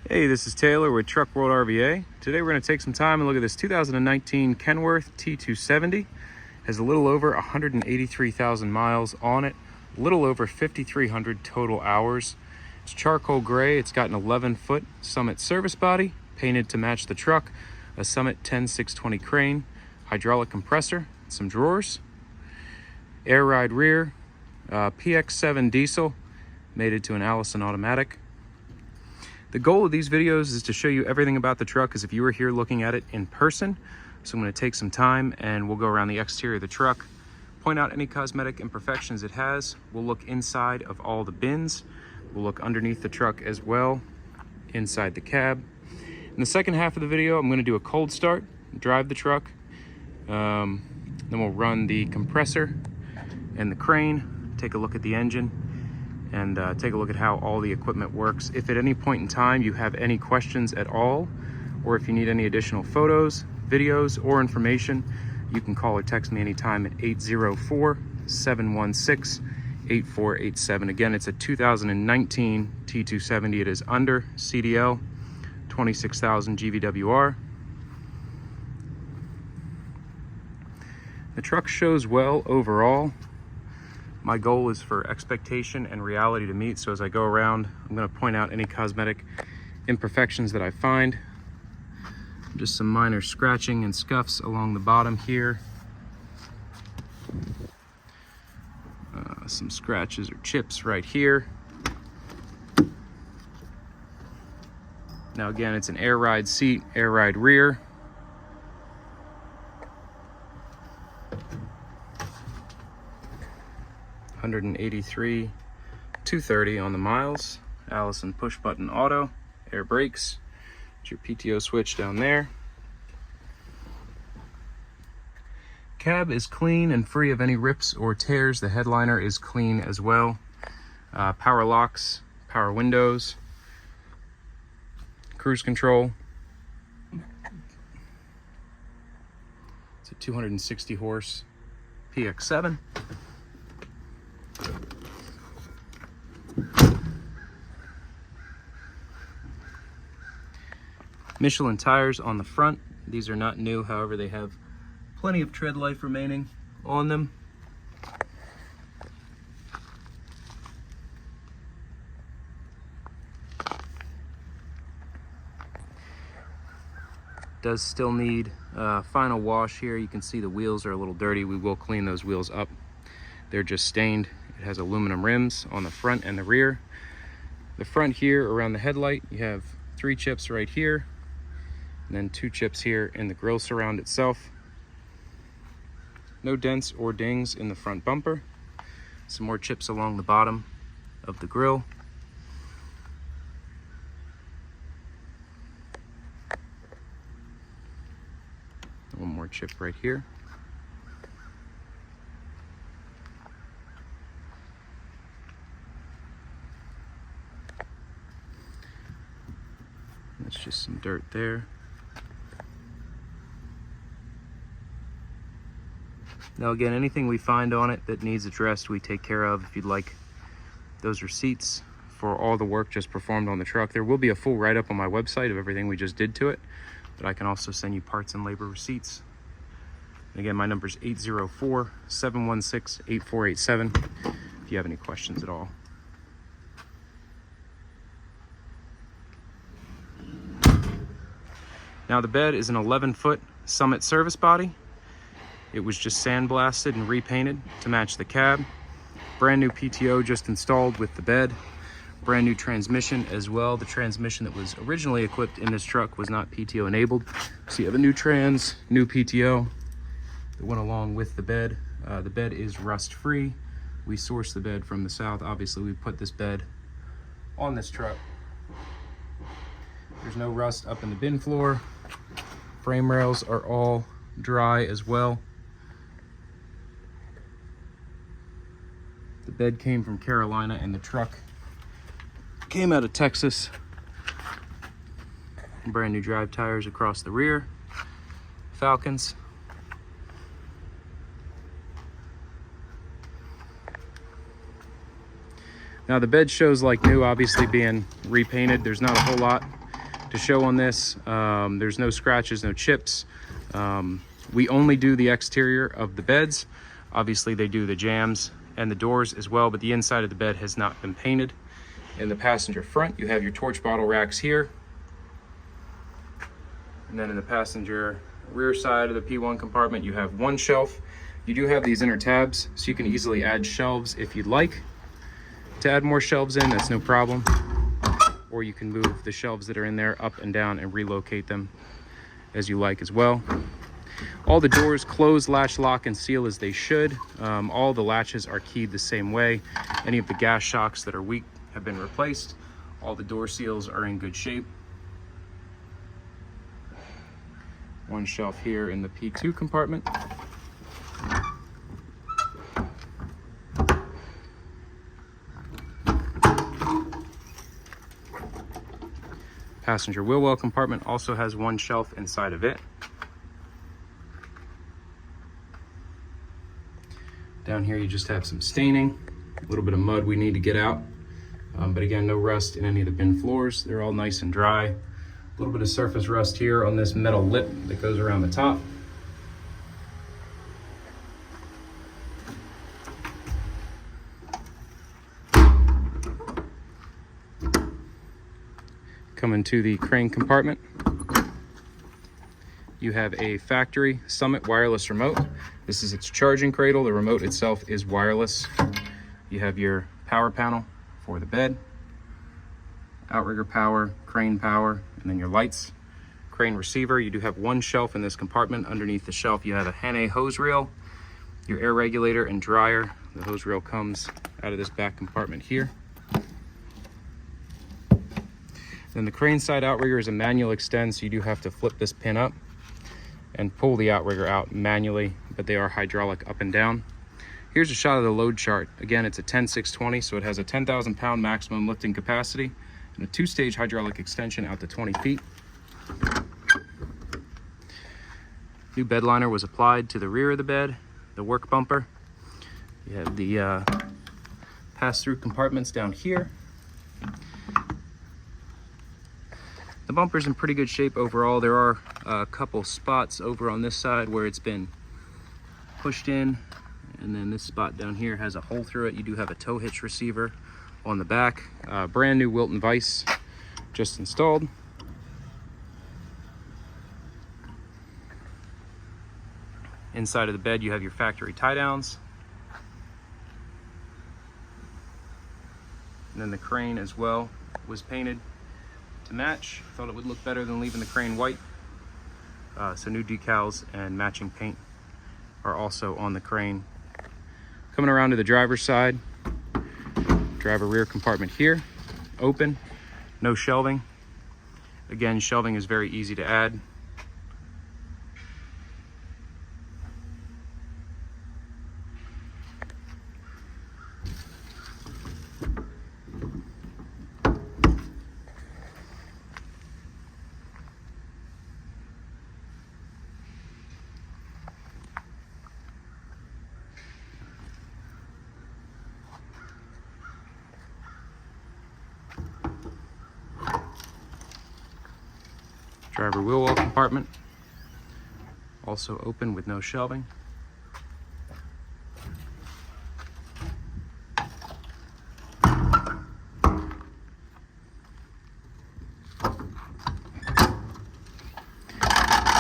Hey, this is Taylor with Truck World RVA. Today we're going to take some time and look at this 2019 Kenworth T270. Has a little over 183,000 miles on it, a little over 5,300 total hours. It's charcoal gray. It's got an 11-foot Summit service body, painted to match the truck, a Summit 10620 crane, hydraulic compressor, some drawers, air ride rear, PX7 diesel, mated to an Allison automatic. The goal of these videos is to show you everything about the truck as if you were here looking at it in person. So I'm going to take some time and we'll go around the exterior of the truck, point out any cosmetic imperfections it has. We'll look inside of all the bins. We'll look underneath the truck as well, inside the cab. In the second half of the video, I'm going to do a cold start, drive the truck. Then we'll run the compressor and the crane, take a look at the engine, and take a look at how all the equipment works. If at any point in time you have any questions at all, or if you need any additional photos, videos, or information, you can call or text me anytime at 804-716-8487. Again, it's a 2019 T270. It is under CDL, 26,000 GVWR. The truck shows well overall. My goal is for expectation and reality to meet, so as I go around, I'm going to point out any cosmetic imperfections that I find. Just some minor scratching and scuffs along the bottom here. Some scratches or chips right here. Now again, it's an air ride seat, air ride rear. $183,230 on the miles. Allison push button auto, air brakes. It's your PTO switch down there. Cab is clean and free of any rips or tears. The headliner is clean as well. Power locks, power windows, cruise control. It's a 260 horse PX7. Michelin tires on the front. These are not new, however, they have plenty of tread life remaining on them. Does still need final wash here. You can see the wheels are a little dirty. We will clean those wheels up. They're just stained. It has aluminum rims on the front and the rear. The front here around the headlight, you have 3 chips right here, and then 2 chips here in the grille surround itself. No dents or dings in the front bumper. Some more chips along the bottom of the grille. One more chip right here. That's just some dirt there. Now again, anything we find on it that needs addressed, we take care of. If you'd like those receipts for all the work just performed on the truck, there will be a full write-up on my website of everything we just did to it, but I can also send you parts and labor receipts. And again, my number is 804-716-8487 if you have any questions at all. Now the bed is an 11-foot Summit service body. It was just sandblasted and repainted to match the cab. Brand new PTO just installed with the bed. Brand new transmission as well. The transmission that was originally equipped in this truck was not PTO enabled. So you have a new trans, new PTO that went along with the bed. The bed is rust free. We sourced the bed from the south. Obviously we put this bed on this truck. There's no rust up in the bin floor. Frame rails are all dry as well. The bed came from Carolina and the truck came out of Texas. Brand new drive tires across the rear. Falcons. Now the bed shows like new, obviously being repainted. There's not a whole lot to show on this. There's no scratches, no chips. We only do the exterior of the beds. Obviously they do the jambs and the doors as well, but the inside of the bed has not been painted. In the passenger front, you have your torch bottle racks here. And then in the passenger rear side of the P1 compartment, you have one shelf. You do have these inner tabs, so you can easily add shelves if you'd like to add more shelves in, that's no problem. Or you can move the shelves that are in there up and down and relocate them as you like as well. All the doors close, latch, lock, and seal as they should. All the latches are keyed the same way. Any of the gas shocks that are weak have been replaced. All the door seals are in good shape. One shelf here in the P2 compartment. Passenger wheel well compartment also has one shelf inside of it. Down here you just have some staining, a little bit of mud we need to get out. But again, no rust in any of the bin floors. They're all nice and dry. A little bit of surface rust here on this metal lip that goes around the top. Coming to the crane compartment, you have a factory Summit wireless remote. This is its charging cradle. The remote itself is wireless. You have your power panel for the bed, outrigger power, crane power, and then your lights. Crane receiver, you do have one shelf in this compartment. Underneath the shelf you have a Henne hose reel, your air regulator and dryer. The hose reel comes out of this back compartment here. Then the crane side outrigger is a manual extend, so you do have to flip this pin up and pull the outrigger out manually, but they are hydraulic up and down. Here's a shot of the load chart. Again, it's a 10620, so it has a 10,000 pound maximum lifting capacity and a 2-stage hydraulic extension out to 20 feet. New bed liner was applied to the rear of the bed, the work bumper. You have the pass-through compartments down here. The bumper's in pretty good shape overall. There are a couple spots over on this side where it's been pushed in, and then this spot down here has a hole through it. You do have a tow hitch receiver on the back. Brand new Wilton vise just installed. Inside of the bed you have your factory tie downs. And then the crane as well was painted to match. Thought it would look better than leaving the crane white. So new decals and matching paint are also on the crane. Coming around to the driver's side, driver rear compartment here, open, no shelving. Again, shelving is very easy to add. Driver wheel well compartment, also open with no shelving.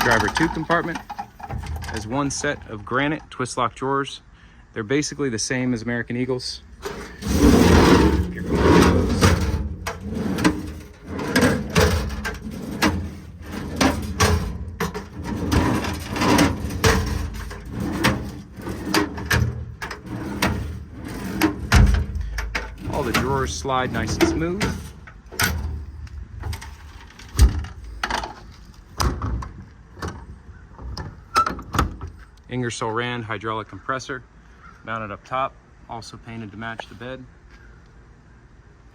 Driver 2 compartment has one set of granite twist lock drawers. They're basically the same as American Eagles. All the drawers slide nice and smooth. Ingersoll Rand hydraulic compressor mounted up top, also painted to match the bed.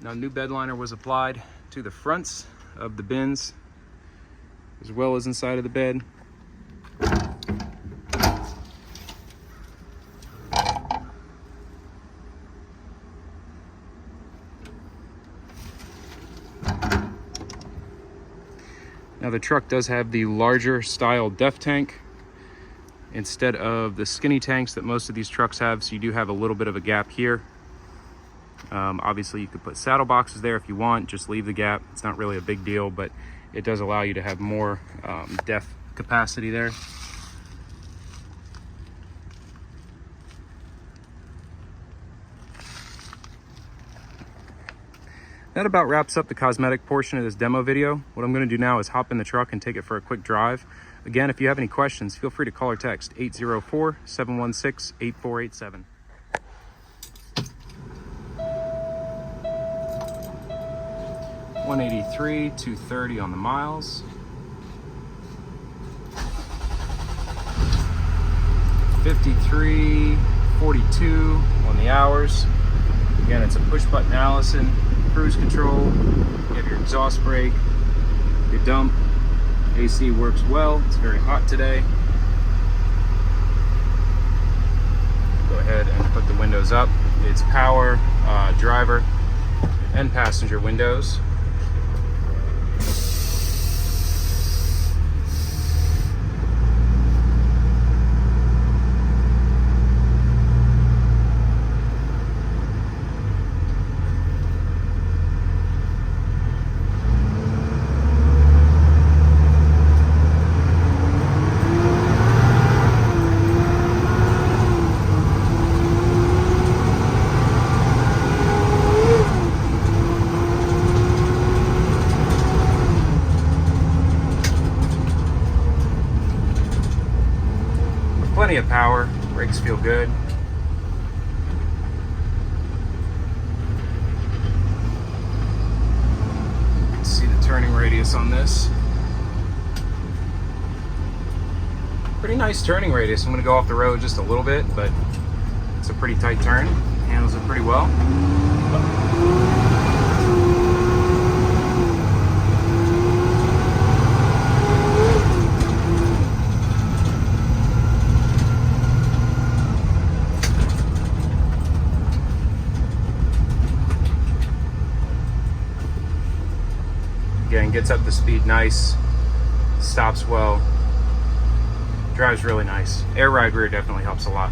Now, new bed liner was applied to the fronts of the bins as well as inside of the bed. Now the truck does have the larger style def tank instead of the skinny tanks that most of these trucks have, so you do have a little bit of a gap here. Obviously you could put saddle boxes there if you want, just leave the gap. It's not really a big deal, but it does allow you to have more def capacity there. That about wraps up the cosmetic portion of this demo video. What I'm going to do now is hop in the truck and take it for a quick drive. Again, if you have any questions, feel free to call or text 804-716-8487. $183, $230 on the miles. $53.42 on the hours. Again, it's a push button Allison. Cruise control, you have your exhaust brake, your dump, AC works well, it's very hot today. Go ahead and put the windows up. It's power, driver, and passenger windows. Plenty of power, brakes feel good. See the turning radius on this. Pretty nice turning radius. I'm going to go off the road just a little bit, but it's a pretty tight turn. Handles it pretty well. Again, gets up to speed nice, stops well, drives really nice. Air ride rear definitely helps a lot.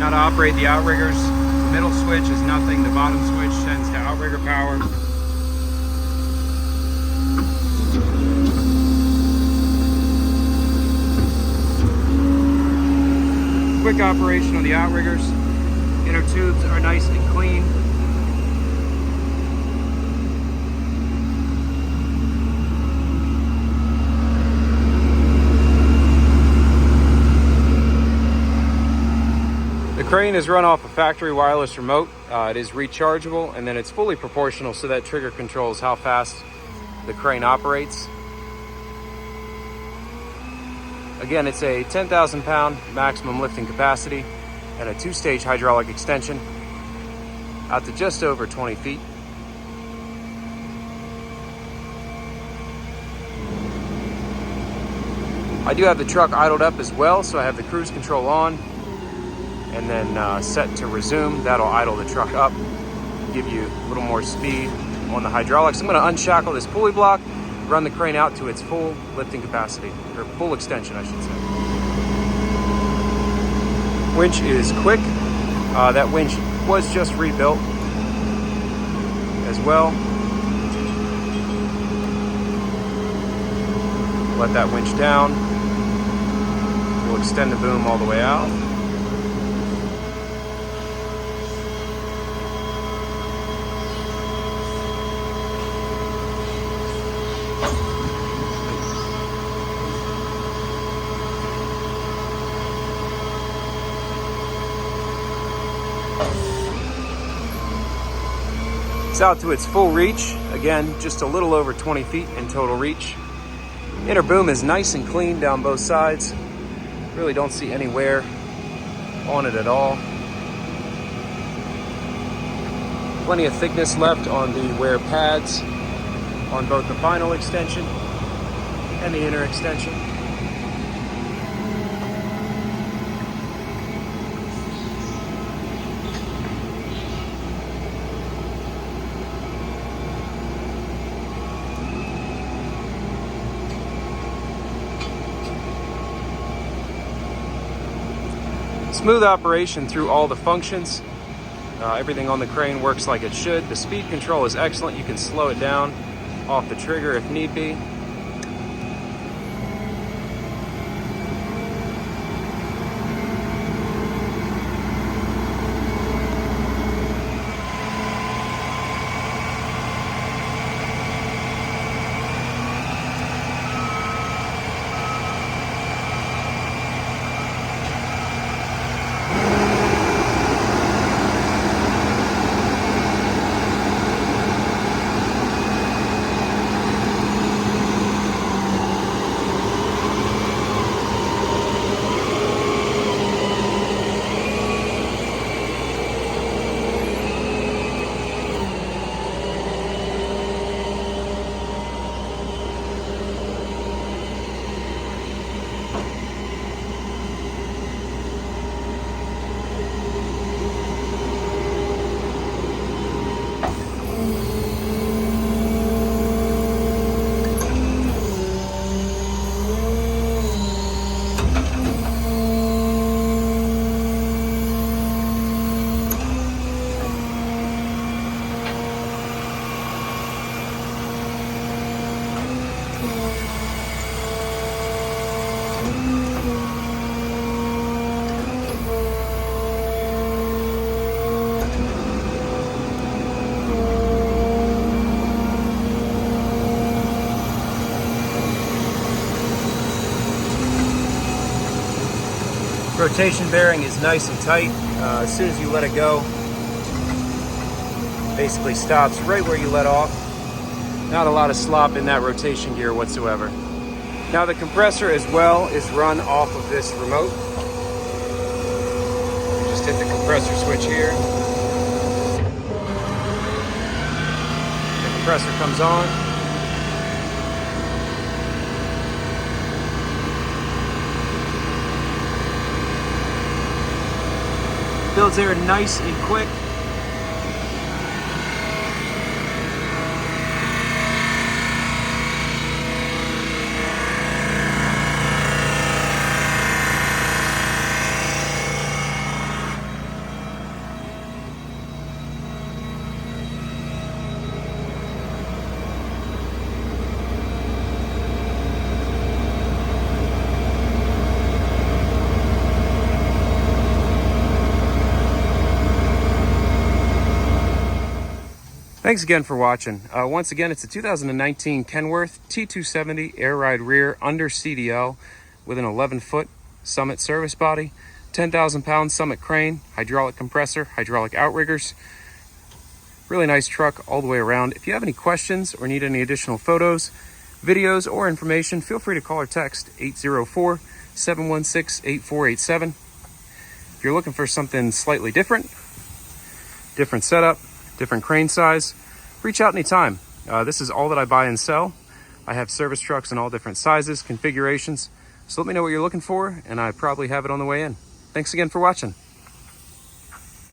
Now to operate the outriggers, the middle switch is nothing, the bottom switch sends to outrigger power. Quick operation on the outriggers. Inner tubes are nice and clean. The crane is run off a factory wireless remote. It is rechargeable, and then it's fully proportional, so that trigger controls how fast the crane operates. Again, it's a 10,000 pound maximum lifting capacity and a 2-stage hydraulic extension out to just over 20 feet. I do have the truck idled up as well, so I have the cruise control on and then set to resume. That'll idle the truck up, give you a little more speed on the hydraulics. I'm going to unshackle this pulley block, run the crane out to its full lifting capacity, or full extension, I should say. Winch is quick. That winch was just rebuilt as well. Let that winch down. We'll extend the boom all the way out. It's out to its full reach. Again, just a little over 20 feet in total reach. Inner boom is nice and clean down both sides. Really don't see any wear on it at all. Plenty of thickness left on the wear pads on both the final extension and the inner extension. Smooth operation through all the functions. Everything on the crane works like it should. The speed control is excellent. You can slow it down off the trigger if need be. Rotation bearing is nice and tight. As soon as you let it go, basically stops right where you let off. Not a lot of slop in that rotation gear whatsoever. Now the compressor as well is run off of this remote. Just hit the compressor switch here. The compressor comes on. Builds air nice and quick. Thanks again for watching. Once again, it's a 2019 Kenworth T270 air ride rear under CDL with an 11-foot Summit service body, 10,000-pound Summit crane, hydraulic compressor, hydraulic outriggers. Really nice truck all the way around. If you have any questions or need any additional photos, videos, or information, feel free to call or text 804-716-8487. If you're looking for something slightly different setup, different crane size, reach out anytime. This is all that I buy and sell. I have service trucks in all different sizes, configurations. So let me know what you're looking for, and I probably have it on the way in. Thanks again for watching.